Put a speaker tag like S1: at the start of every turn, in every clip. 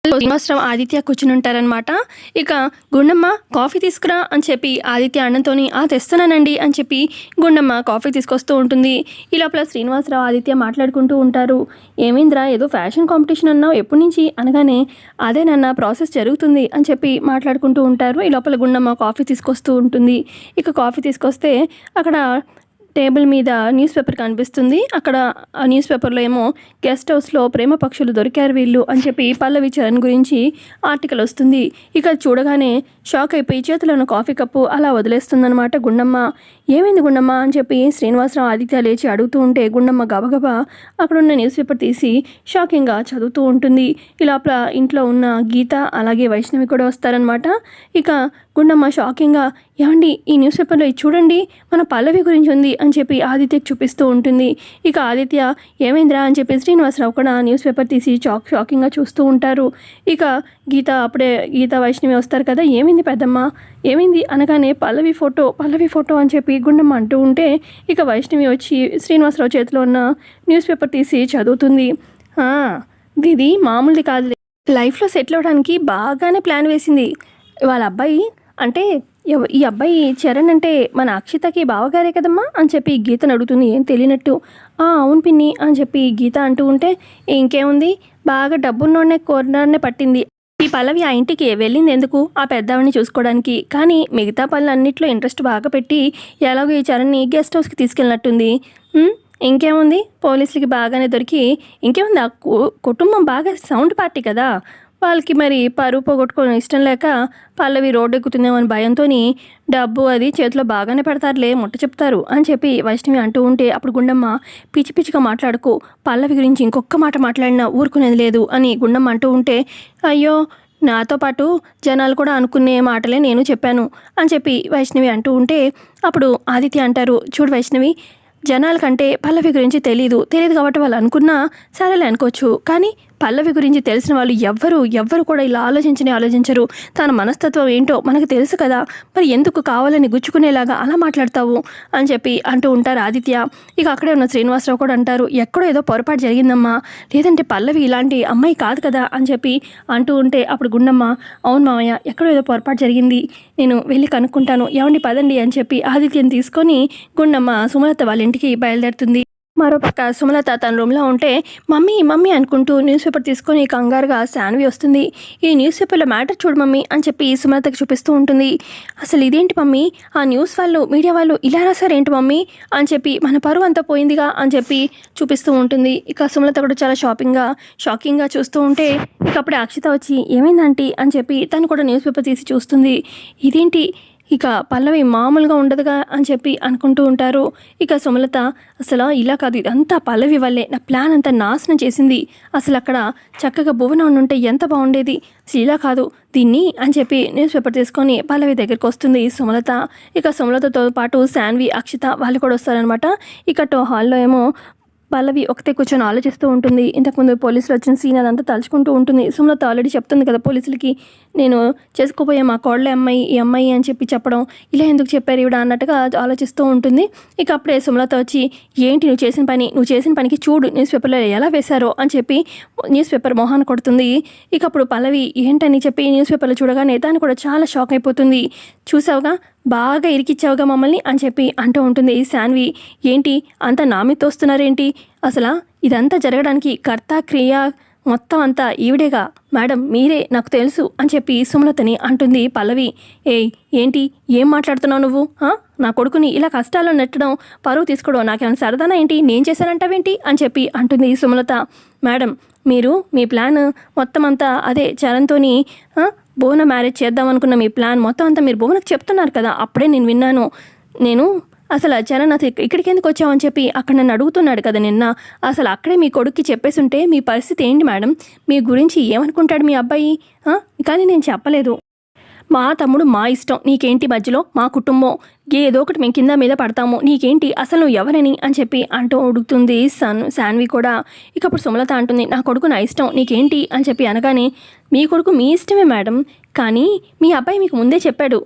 S1: శ్రీనివాసరావు ఆదిత్య కూర్చుని ఉంటారనమాట. ఇక గుండమ్మ కాఫీ తీసుకురా అని చెప్పి ఆదిత్య అన్నంతోని తెస్తున్నానండి అని చెప్పి గుండమ్మ కాఫీ తీసుకొస్తూ ఉంటుంది. ఈ లోపల శ్రీనివాసరావు ఆదిత్య మాట్లాడుకుంటూ ఉంటారు. ఏమైందిరా ఏదో ఫ్యాషన్ కాంపిటీషన్ అన్నావు ఎప్పటి నుంచి అనగానే అదేనన్న ప్రాసెస్ జరుగుతుంది అని చెప్పి మాట్లాడుకుంటూ ఉంటారు. ఈ లోపల గుండమ్మ కాఫీ తీసుకొస్తూ ఉంటుంది. ఇక కాఫీ తీసుకొస్తే అక్కడ టేబుల్ మీద న్యూస్ పేపర్ కనిపిస్తుంది. అక్కడ ఆ న్యూస్ పేపర్లో ఏమో గెస్ట్ హౌస్లో ప్రేమ పక్షులు దొరికారు వీళ్ళు అని చెప్పి పల్లవి చరణ్ గురించి ఆర్టికల్ వస్తుంది. ఇక చూడగానే షాక్ అయిపోయి చేతిలో ఉన్న కాఫీ కప్పు అలా వదిలేస్తుందనమాట గుండమ్మ. ఏమైంది గుండమ్మ అని చెప్పి శ్రీనివాసరావు ఆదిత్య లేచి అడుగుతూ ఉంటే గుండమ్మ గబగబా అక్కడున్న న్యూస్ పేపర్ తీసి షాకింగ్గా చదువుతూ ఉంటుంది. ఈ లోపల ఇంట్లో ఉన్న గీత అలాగే వైష్ణవి కూడా వస్తారనమాట. ఇక గుండమ్మ షాకింగ్గా ఏమండి ఈ న్యూస్ పేపర్లో ఇది చూడండి మన పల్లవి గురించి ఉంది అని చెప్పి ఆదిత్యకి చూపిస్తూ ఉంటుంది. ఇక ఆదిత్య ఏమైందిరా అని చెప్పి శ్రీనివాసరావు కూడా న్యూస్ పేపర్ తీసి షాకింగ్గా చూస్తూ ఉంటారు. ఇక గీత వైష్ణవి వస్తారు కదా, ఏమైంది పెద్దమ్మ ఏమైంది అనగానే పల్లవి ఫోటో అని చెప్పి గుండమ్మ అంటూ ఉంటే ఇక వైష్ణవి వచ్చి శ్రీనివాసరావు చేతిలో ఉన్న న్యూస్ పేపర్ తీసి చదువుతుంది. ఇది మామూలుది కాదు, లైఫ్లో సెటిల్ అవడానికి బాగానే ప్లాన్ వేసింది. వాళ్ళ అబ్బాయి అంటే ఈ అబ్బాయి చరణ్ అంటే మన అక్షితకి బావగారే కదమ్మా అని చెప్పి గీతను అడుగుతుంది ఏం తెలియనట్టు. అవును పిన్ని అని చెప్పి గీత అంటూ ఉంటే ఇంకేముంది బాగా డబ్బున్నోడనే కోరినాడనే పట్టింది. ఈ పల్లవి ఆ ఇంటికి వెళ్ళింది ఎందుకు ఆ పెద్దవాడిని చూసుకోవడానికి, కానీ మిగతా పనులన్నింటిలో ఇంట్రెస్ట్ బాగా పెట్టి ఎలాగో ఈ చరణ్ని గెస్ట్ హౌస్కి తీసుకెళ్ళినట్టుంది. ఇంకేముంది పోలీసులకి బాగానే దొరికి ఇంకేముంది ఆ కుటుంబం బాగా సౌండ్ పార్టీ కదా, వాళ్ళకి మరి పరువు పోగొట్టుకోవడం ఇష్టం లేక పల్లవి రోడ్డు ఎక్కుతుందేమో అని భయంతో డబ్బు అది చేతిలో బాగానే పెడతారులే ముట్ట చెప్తారు అని చెప్పి వైష్ణవి అంటూ ఉంటే అప్పుడు గుండమ్మ పిచ్చిగా మాట్లాడుకో, పల్లవి గురించి ఇంకొక మాట మాట్లాడినా ఊరుకునేది లేదు అని గుండమ్మ అంటూ ఉంటే అయ్యో నాతో పాటు జనాలు కూడా అనుకునే మాటలే నేను చెప్పాను అని చెప్పి వైష్ణవి అంటూ ఉంటే అప్పుడు ఆదిత్య అంటారు చూడు వైష్ణవి, జనాల కంటే పల్లవి గురించి తెలియదు కాబట్టి వాళ్ళు అనుకున్నా సరేలే అనుకోవచ్చు, కానీ పల్లవి గురించి తెలిసిన వాళ్ళు ఎవ్వరు కూడా ఇలా ఆలోచించరు. తన మనస్తత్వం ఏంటో మనకు తెలుసు కదా, మరి ఎందుకు కావాలని గుచ్చుకునేలాగా అలా మాట్లాడతావు అని చెప్పి అంటూ ఉంటారు ఆదిత్య. ఇక అక్కడే ఉన్న శ్రీనివాసరావు కూడా అంటారు ఎక్కడో ఏదో పొరపాటు జరిగిందమ్మా, లేదంటే పల్లవి ఇలాంటి అమ్మాయి కాదు కదా అని చెప్పి అంటూ ఉంటే అప్పుడు గుండమ్మ అవును మామయ్య ఎక్కడో ఏదో పొరపాటు జరిగింది, నేను వెళ్ళి కనుక్కుంటాను ఏమండి పదండి అని చెప్పి ఆదిత్యని తీసుకొని గుండమ్మ సుమలత వాళ్ళ ఇంటికి బయలుదేరుతుంది. మరోపక్క సుమలత తన రూమ్లో ఉంటే మమ్మీ అనుకుంటూ న్యూస్ పేపర్ తీసుకొని కంగారుగా శాన్వి వస్తుంది. ఈ న్యూస్ పేపర్లో మ్యాటర్ చూడు మమ్మీ అని చెప్పి సుమలతకి చూపిస్తూ ఉంటుంది. అసలు ఇదేంటి మమ్మీ, ఆ న్యూస్ వాళ్ళు మీడియా వాళ్ళు ఇలా రాశారేంటి మమ్మీ అని చెప్పి మన పరువు అంతా పోయిందిగా అని చెప్పి చూపిస్తూ ఉంటుంది. ఇక సుమలత కూడా చాలా షాకింగ్గా చూస్తూ ఉంటే ఇక అప్పుడే అక్షిత వచ్చి ఏమైందంటీ అని చెప్పి తను కూడా న్యూస్ పేపర్ తీసి చూస్తుంది. ఇదేంటి ఇక పల్లవి మామూలుగా ఉండదుగా అని చెప్పి అనుకుంటూ ఉంటారు. ఇక సుమలత అసలు ఇలా కాదు, ఇదంతా పల్లవి వల్లే నా ప్లాన్ అంతా నాశనం చేసింది, అసలు అక్కడ చక్కగా భువన ఉంటే ఎంత బాగుండేది, అసలు ఇలా కాదు దీన్ని అని చెప్పి న్యూస్ పేపర్ తీసుకొని పల్లవి దగ్గరికి వస్తుంది సుమలత. ఇక సుమలతతో పాటు శాన్వి అక్షిత వాళ్ళు కూడా వస్తారనమాట. ఇక హాల్లో ఏమో పల్లవి ఒకతే కూర్చొని ఆలోచిస్తూ ఉంటుంది. ఇంతకుముందు పోలీసులు వచ్చిన సీన్ అదంతా తలుచుకుంటూ ఉంటుంది. సుమలత ఆల్రెడీ చెప్తుంది కదా పోలీసులకి నేను చేసుకోపోయే మా కోడలే ఈ అమ్మాయి అని చెప్పి చెప్పడం, ఇలా ఎందుకు చెప్పారు ఇవిడ అన్నట్టుగా ఆలోచిస్తూ ఉంటుంది. ఇక అప్పుడే సుమలత వచ్చి ఏంటి నువ్వు చేసిన పనికి చూడు న్యూస్ పేపర్లో ఎలా వేశారో అని చెప్పి న్యూస్ పేపర్ మొహాన్ని కొడుతుంది. ఇక అప్పుడు పల్లవి ఏంటని చెప్పి న్యూస్ పేపర్లో చూడగానే దాన్ని కూడా చాలా షాక్ అయిపోతుంది. చూసావుగా బాగా ఇరికిచ్చావుగా మమ్మల్ని అని చెప్పి అంటూ ఉంటుంది శాన్వి. ఏంటి అంతా నా మీద తోస్తున్నారేంటి, అసలు ఇదంతా జరగడానికి కర్త క్రియ మొత్తం అంతా ఈవిడేగా మేడం, మీరే నాకు తెలుసు అని చెప్పి సుమలతని అంటుంది పల్లవి. ఏంటి ఏం మాట్లాడుతున్నావు నువ్వు, నా కొడుకుని ఇలా కష్టాల్లో నెట్టడం పరువు తీసుకోవడం నాకేమైనా సరదానా ఏంటి, నేను చేశానంటావేంటి అని చెప్పి అంటుంది సుమలత. మేడం మీరు మీ ప్లాన్ మొత్తం అంతా అదే చరణ్తోని భువన మ్యారేజ్ చేద్దాం అనుకున్న మీ ప్లాన్ మొత్తం అంతా మీరు భువనకు చెప్తున్నారు కదా, అప్పుడే నేను విన్నాను. నేను అసలు చరణ్ అసలు ఇక్కడికి ఎందుకు వచ్చావని చెప్పి అక్కడ నన్ను అడుగుతున్నాడు కదా నిన్న, అసలు అక్కడే మీ కొడుక్కి చెప్పేస్తుంటే మీ పరిస్థితి ఏంటి మేడం, మీ గురించి ఏమనుకుంటాడు మీ అబ్బాయి, కానీ నేను చెప్పలేదు. మా తమ్ముడు మా ఇష్టం, నీకేంటి మధ్యలో, మా కుటుంబం, ఏదో ఒకటి మేము కింద మీద పడతాము, నీకేంటి అసలు నువ్వు ఎవరని అని చెప్పి అంటూ అడుగుతుంది శాన్వి కూడా. ఇక అప్పుడు సుమలత అంటుంది, నా కొడుకు నా ఇష్టం, నీకేంటి అని చెప్పి అనగానే, మీ కొడుకు మీ ఇష్టమే మేడం, కానీ మీ అబ్బాయి మీకు ముందే చెప్పాడు,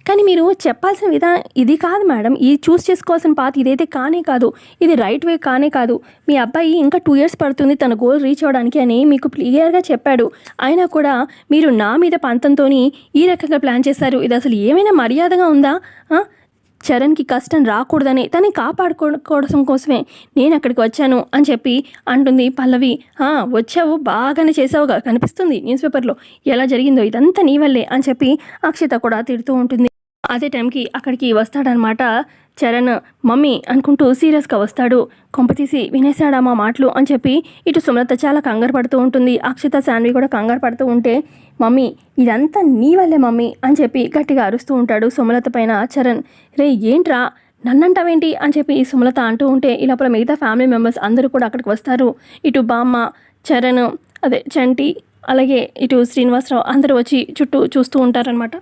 S1: కానీ మీరు చెప్పాల్సిన విధానం ఇది కాదు మేడం, ఇది చూస్ చేసుకోవాల్సిన పాత ఇదైతే కానే కాదు, ఇది రైట్ వే కానే కాదు, మీ అబ్బాయి ఇంకా 2 years పడుతుంది తన గోల్ రీచ్ అవ్వడానికి అని మీకు క్లియర్గా చెప్పాడు, అయినా కూడా మీరు నా మీద పంతంతో ఈ రకంగా ప్లాన్ చేశారు, ఇది అసలు ఏమైనా మర్యాదగా ఉందా? చరణ్కి కష్టం రాకూడదని తనని కాపాడుకోవడం కోసమే నేను అక్కడికి వచ్చాను అని చెప్పి అంటుంది పల్లవి. వచ్చావు, బాగానే చేసావుగా, కనిపిస్తుంది న్యూస్ పేపర్లో ఎలా జరిగిందో, ఇదంతా నీ వల్లే అని చెప్పి అక్షిత కూడా తిడుతూ ఉంటుంది. అదే టైంకి అక్కడికి వస్తాడనమాట చరణ్. మమ్మీ అనుకుంటూ సీరియస్గా వస్తాడు. కొంపతీసి వినేశాడా మా మాటలు అని చెప్పి ఇటు సుమలత చాలా కంగారు పడుతూ ఉంటుంది. అక్షిత శాన్వి కూడా కంగారు పడుతూ ఉంటే, మమ్మీ ఇదంతా నీ వల్లే మమ్మీ అని చెప్పి గట్టిగా అరుస్తూ ఉంటాడు సుమలత పైన చరణ్. రే ఏంట్రా నన్నంటావేంటి అని చెప్పి సుమలత అంటూ ఉంటే, ఈ లోపల మిగతా ఫ్యామిలీ మెంబర్స్ అందరూ కూడా అక్కడికి వస్తారు. ఇటు బామ్మ, చరణ్, అదే చంటి, అలాగే ఇటు శ్రీనివాసరావు అందరూ వచ్చి చుట్టూ చూస్తూ ఉంటారనమాట.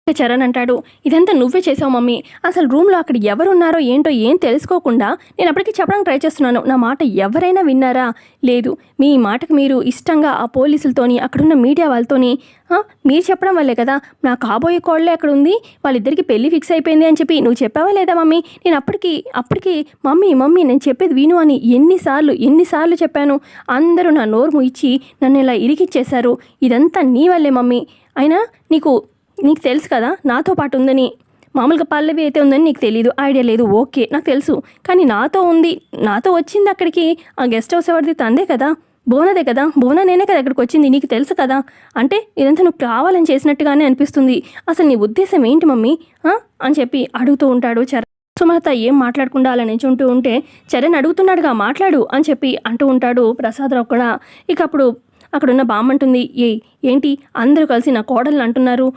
S1: చరణ్ అంటాడు, ఇదంతా నువ్వే చేసావు మమ్మీ, అసలు రూమ్లో అక్కడ ఎవరున్నారో ఏంటో ఏం తెలుసుకోకుండా నేను అప్పటికి చెప్పడానికి ట్రై చేస్తున్నాను, నా మాట ఎవరైనా విన్నారా? లేదు, మీ మాటకు మీరు ఇష్టంగా ఆ పోలీసులతోని అక్కడున్న మీడియా వాళ్ళతోని మీరు చెప్పడం వల్లే కదా నా కాబోయే కోళ్ళే అక్కడ ఉంది, వాళ్ళిద్దరికి పెళ్లి ఫిక్స్ అయిపోయింది అని చెప్పి నువ్వు చెప్పావా లేదా మమ్మీ? నేను అప్పటికి మమ్మీ నేను చెప్పేది విను అని ఎన్నిసార్లు చెప్పాను, అందరూ నా నోరు ముయిచి నన్ను ఇలా ఇరికిచ్చేశారు, ఇదంతా నీ వల్లే మమ్మీ, అయినా నీకు తెలుసు కదా నాతో పాటు ఉందని, మామూలుగా పల్లవి అయితే ఉందని నీకు తెలీదు, ఐడియా లేదు, ఓకే నాకు తెలుసు, కానీ నాతో వచ్చింది అక్కడికి, ఆ గెస్ట్ హౌస్ ఎవరిది తందే కదా, బోనదే కదా, బోనా నేనే కదా అక్కడికి వచ్చింది, నీకు తెలుసు కదా, అంటే ఇదంతా నువ్వు కావాలని చేసినట్టుగానే అనిపిస్తుంది, అసలు నీ ఉద్దేశం ఏంటి మమ్మీ అని చెప్పి అడుగుతూ ఉంటాడు చరణ్. సుమలత ఏం మాట్లాడకుండా అలా నించుంటూ ఉంటే, చరణ్ అడుగుతున్నాడుగా మాట్లాడు అని చెప్పి అంటూ ఉంటాడు ప్రసాదరావు కూడా. ఇక అప్పుడు అక్కడున్న బామ్మంటుంది, ఏంటి అందరూ కలిసి నా కోడల్ని అంటున్నారు,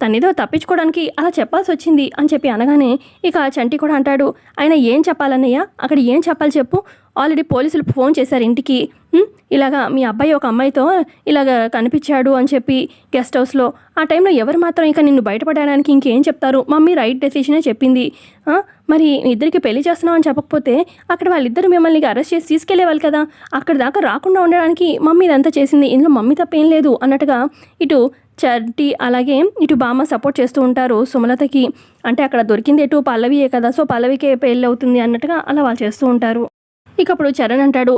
S1: తనేదో తప్పించుకోవడానికి అలా చెప్పాల్సి వచ్చింది అని చెప్పి అనగానే ఇక చంటి కూడా అంటాడు, ఆయన ఏం చెప్పాలన్నయ్య, అక్కడ ఏం చెప్పాలి చెప్పు, ఆల్రెడీ పోలీసులు ఫోన్ చేశారు ఇంటికి, ఇలాగా మీ అబ్బాయి ఒక అమ్మాయితో ఇలాగ కనిపించాడు అని చెప్పి గెస్ట్ హౌస్లో, ఆ టైంలో ఎవరు మాత్రం ఇంకా నిన్ను బయటపడడానికి ఇంకేం చెప్తారు, మమ్మీ రైట్ డెసిషనే చెప్పింది, మరి ఇద్దరికి పెళ్లి చేస్తున్నావు అని చెప్పకపోతే అక్కడ వాళ్ళిద్దరు మిమ్మల్ని అరెస్ట్ చేసి తీసుకెళ్లేవాళ్ళు కదా, అక్కడ దాకా రాకుండా ఉండడానికి మమ్మీ ఇదంతా చేసింది, ఇందులో మమ్మీ తప్పేం లేదు అన్నట్టుగా ఇటు చంటి అలాగే ఇటు బామ్మ సపోర్ట్ చేస్తూ ఉంటారు సుమలతకి. అంటే అక్కడ దొరికింది ఎటు పల్లవియే కదా, సో పల్లవికే పెళ్ళి అవుతుంది అన్నట్టుగా అలా వాళ్ళు చేస్తూ ఉంటారు. ఇక అప్పుడు చరణ్ అంటాడు,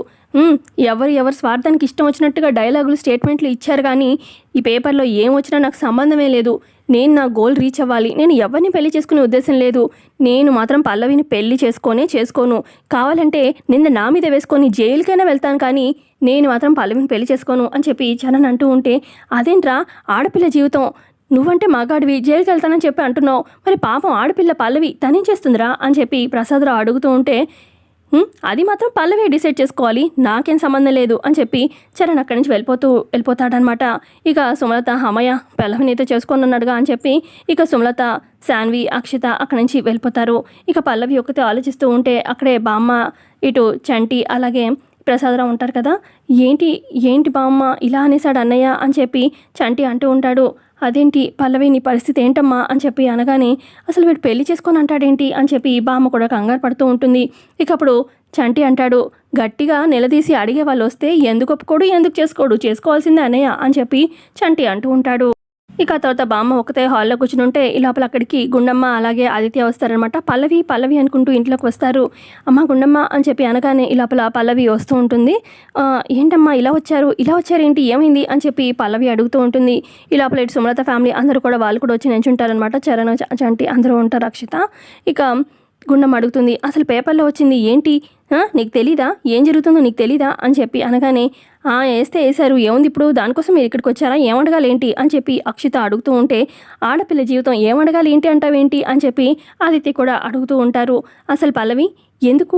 S1: ఎవరు స్వార్థానికి ఇష్టం వచ్చినట్టుగా డైలాగులు స్టేట్మెంట్లు ఇచ్చారు, కానీ ఈ పేపర్లో ఏం వచ్చినా నాకు సంబంధమే లేదు, నేను నా గోల్ రీచ్ అవ్వాలి, నేను ఎవరిని పెళ్లి చేసుకునే ఉద్దేశం లేదు, నేను మాత్రం పల్లవిని పెళ్లి చేసుకోను, కావాలంటే నిన్న నా మీద వేసుకొని జైలుకైనా వెళ్తాను, కానీ నేను మాత్రం పల్లవిని పెళ్లి చేసుకోను అని చెప్పి చరణ్ అంటూ ఉంటే, అదేంట్రా ఆడపిల్ల జీవితం, నువ్వంటే మగాడివి జైలుకి వెళ్తానని చెప్పి అంటున్నావు, మరి పాపం ఆడపిల్ల పల్లవి తనేం చేస్తుందిరా అని చెప్పి ప్రసాదరావు అడుగుతూ ఉంటే, అది మాత్రం పల్లవి డిసైడ్ చేసుకోవాలి, నాకేం సంబంధం లేదు అని చెప్పి చరణ్ అక్కడి నుంచి వెళ్ళిపోతాడనమాట. ఇక సుమలత హమయ్య పల్లవిని అయితే చేసుకొని అని చెప్పి ఇక సుమలత, శాన్వి, అక్షిత అక్కడి నుంచి వెళ్ళిపోతారు. ఇక పల్లవి ఒక్కతే ఆలోచిస్తూ ఉంటే అక్కడే బామ్మ, ఇటు చంటి అలాగే ప్రసాదరావు ఉంటారు కదా. ఏంటి బామ్మ ఇలా అనేసాడు అన్నయ్య అని చెప్పి చంటి అంటూ ఉంటాడు. అదేంటి పల్లవి నీ పరిస్థితి ఏంటమ్మా అని చెప్పి అనగానే, అసలు వీడు పెళ్లి చేసుకొని అంటాడేంటి అని చెప్పి బామ్మ కూడా కంగారు పడుతూ ఉంటుంది. ఇక అప్పుడు చంటి అంటాడు, గట్టిగా నిలదీసి అడిగే వాళ్ళు వస్తే ఎందుకు ఒప్పుకోడు, ఎందుకు చేసుకోవాల్సిందే అన్నయ్య అని చెప్పి చంటి అంటూ ఉంటాడు. ఇక తర్వాత బామ్మ ఒకతే హాల్లో కూర్చుని ఉంటే ఈ లోపల అక్కడికి గుండమ్మ అలాగే ఆదిత్య వస్తారనమాట. పల్లవి అనుకుంటూ ఇంట్లోకి వస్తారు. అమ్మ గుండమ్మ అని చెప్పి అనగానే ఈ లోపల పల్లవి వస్తూ ఉంటుంది. ఏంటమ్మా ఇలా వచ్చారు ఏంటి, ఏమైంది అని చెప్పి పల్లవి అడుగుతూ ఉంటుంది. ఈ లోపల ఇటు సుమలత ఫ్యామిలీ అందరూ కూడా వాళ్ళు కూడా వచ్చి నించుంటారనమాట. చరణ్, చంటి అందరూ ఉంటారు. అక్షిత ఇక గుండమ్మ అడుగుతుంది, అసలు పేపర్లో వచ్చింది ఏంటి, నీకు తెలీదా, ఏం జరుగుతుందో నీకు తెలీదా అని చెప్పి అనగానే, వేశారు, ఏముంది ఇప్పుడు, దానికోసం మీరు ఇక్కడికి వచ్చారా, ఏమడగాలి ఏంటి అని చెప్పి అక్షిత అడుగుతూ ఉంటే, ఆడపిల్ల జీవితం ఏమడగాలి ఏంటి అంటావేంటి అని చెప్పి ఆదిత్య కూడా అడుగుతూ ఉంటారు. అసలు పల్లవి ఎందుకు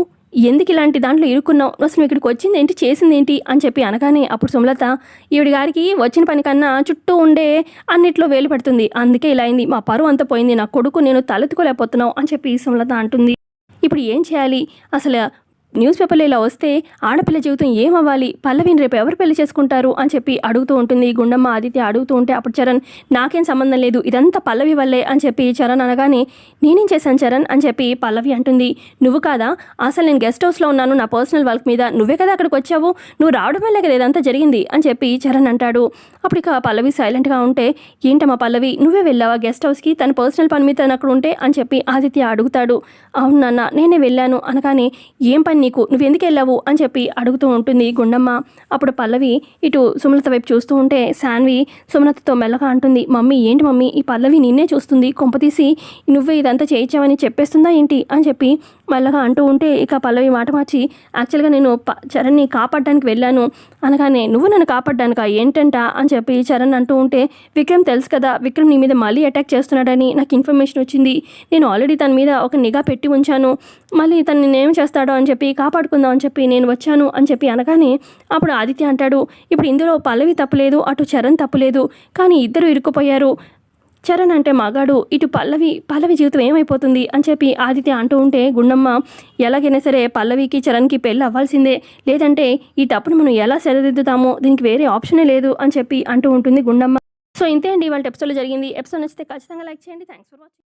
S1: ఇలాంటి దాంట్లో ఇరుక్కున్నావు, అసలు ఇక్కడికి వచ్చింది ఏంటి, చేసింది ఏంటి అని చెప్పి అనగానే అప్పుడు సుమలత, ఈవిడి గారికి వచ్చిన పని కన్నా చుట్టూ ఉండే అన్నిట్లో వేలు పడుతుంది, అందుకే ఇలా అయింది, మా పరువు అంతా పోయింది, నా కొడుకు నేను తలెత్తుకోలేకపోతున్నావు అని చెప్పి సుమలత అంటుంది. ఇప్పుడు ఏం చేయాలి, అసలు న్యూస్ పేపర్లో ఇలా వస్తే ఆడపిల్ల జీవితం ఏమవ్వాలి, పల్లవిని రేపు ఎవరు పెళ్లి చేసుకుంటారు అని చెప్పి అడుగుతూ ఉంటుంది గుండమ్మ. ఆదిత్య అడుగుతూ ఉంటే అప్పుడు చరణ్ నాకేం సంబంధం లేదు, ఇదంతా పల్లవి వల్లే అని చెప్పి చరణ్ అనగానే నేనేం చేశాను చరణ్ అని చెప్పి పల్లవి అంటుంది. నువ్వు కాదా, అసలు నేను గెస్ట్ హౌస్లో ఉన్నాను నా పర్సనల్ వర్క్ మీద, నువ్వే కదా అక్కడికి వచ్చావు, నువ్వు రావడం వల్లే కదా ఇదంతా జరిగింది అని చెప్పి చరణ్ అంటాడు. అప్పుడు ఇక పల్లవి సైలెంట్గా ఉంటే ఏంటమ్మా పల్లవి నువ్వే వెళ్ళావా గెస్ట్ హౌస్కి, తన పర్సనల్ పని మీద తను అక్కడ ఉంటే అని చెప్పి ఆదిత్య అడుగుతాడు. అవును నాన్న నేనే వెళ్ళాను అనగానే ఏం పని నీకు, నువ్వు ఎందుకు వెళ్ళావు అని చెప్పి అడుగుతూ ఉంటుంది గుండమ్మ. అప్పుడు పల్లవి ఇటు సుమలత వైపు చూస్తూ ఉంటే శాన్వి సుమలతతో మెల్లగా అంటుంది, మమ్మీ ఏంటి మమ్మీ ఈ పల్లవి నిన్నే చూస్తుంది, కొంపతీసి నువ్వే ఇదంతా చేయించావని చెప్పేస్తుందా ఏంటి అని చెప్పి మెల్లగా అంటూ ఉంటే ఇక పల్లవి మాట మార్చి యాక్చువల్గా నేను చరణ్ని కాపాడడానికి వెళ్ళాను అనగానే నువ్వు నన్ను కాపాడడానికా ఏంటంట అని చెప్పి చరణ్ అంటూ ఉంటే విక్రమ్ తెలుసు కదా, విక్రమ్ నీ మీద మళ్ళీ అటాక్ చేస్తున్నాడని నాకు ఇన్ఫర్మేషన్ వచ్చింది, నేను ఆల్రెడీ తన మీద ఒక నిఘా పెట్టి ఉంచాను, మళ్ళీ తను నేనేం చేస్తాడో అని చెప్పి కాపాడుకుందాం అని చెప్పి నేను వచ్చాను అని చెప్పి అనగానే అప్పుడు ఆదిత్య అంటాడు, ఇప్పుడు ఇందులో పల్లవి తప్పులేదు అటు చరణ్ తప్పులేదు, కానీ ఇద్దరు ఇరుక్కుపోయారు, చరణ్ అంటే మగాడు, ఇటు పల్లవి జీవితం ఏమైపోతుంది అని చెప్పి ఆదిత్య అంటూ ఉంటే గుండమ్మ ఎలాగైనా సరే పల్లవికి చరణ్కి పెళ్ళి అవ్వాల్సిందే, లేదంటే ఈ తప్పును మనం ఎలా సరిదిద్దుతామో దీనికి వేరే ఆప్షనే లేదు అని చెప్పి అంటూ ఉంటుంది గుండమ్మ. సో ఇంతే అండి వాళ్ళ ఎపిసోడ్లో జరిగింది. ఎపిసోడ్ నచ్చితే ఖచ్చితంగా లైక్ చేయండి. Thanks for watching.